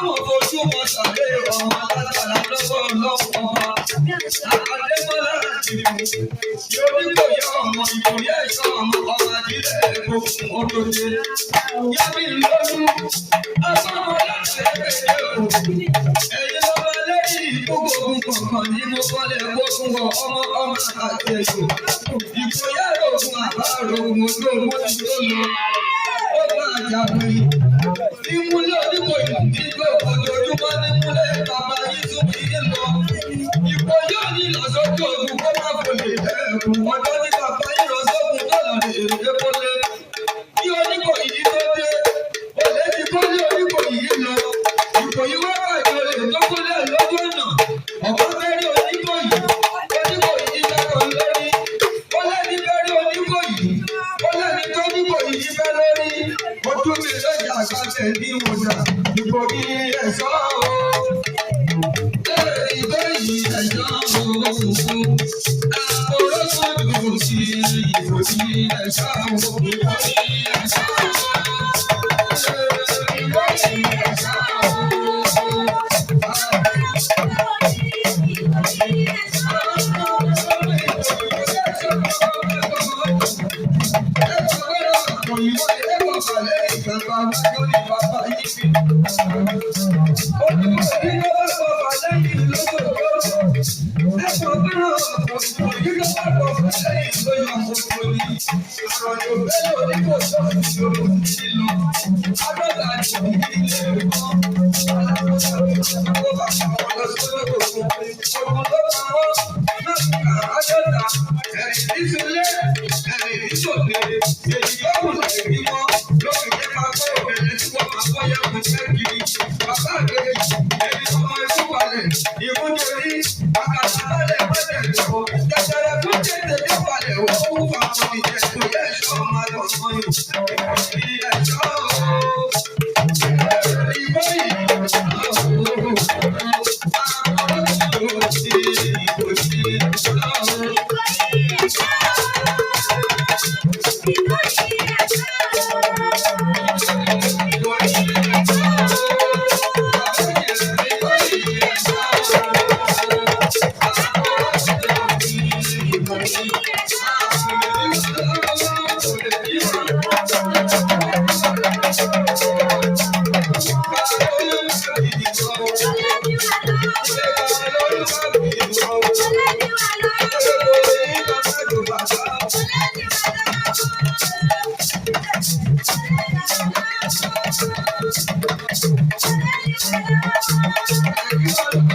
káwọn fojú wọn sàlẹ̀ ọmọ látara lọ́wọ́ lọ́wọ́ Adémọ́lá àtìmú yóò ní kò yẹ ọmọ ìkòyí ẹ̀ṣọ́ ọmọ àjílẹ̀ ẹ̀kọ́ fún ọdọdẹ yábí lóyún asọ́mọ láti ẹgbẹ́ o ẹ̀yin lọ́ba lẹ́yìn ìgbógun kọ̀ọ̀kan ní mo kọ́lẹ̀ gbógun wọ ọmọ àti ẹ̀yọ́ ìkòyí ẹ̀rọ̀gùn àbárò mo ló mo ti tó lọ ó bá àjàgbé ìmúlẹ̀ oníkò ìgbó ojoojúmọ́ nímúlẹ̀ bàbá yìí tún kì í lọ ìkò yóò ní ìlọsọ́jọ́ ògùn kó má fò lè ẹ̀kún ọjọ́ ní bàbá yìí lọ́sọ́gùn tó lọ lè èrè kólé kí oníkò yìí tó dé olè ti kólé oníkò yìí lọ ìkò yìí wá bàjẹ́ olè tó kólé lójú ọ̀nà ọ̀pọ̀ fẹ́rẹ́ oníkò yìí dákọ̀ lórí olè ní fẹ́rẹ́ oníkò yìí olè ní tó níkò yìí fẹ́ lórí ojú mi lọ́jà àgbàtẹ̀ ní ìwòsàn ìkò yìí ẹ̀ṣọ́ o. Ìkò yìí ẹ̀ṣọ́ o. Àpòrọ́sọ̀dù sí ìkò yìí ẹ̀ṣọ́ o. Ìkò yìí ẹ̀ṣọ́ o. Ìkò yìí ẹ̀ṣọ́ Thank you.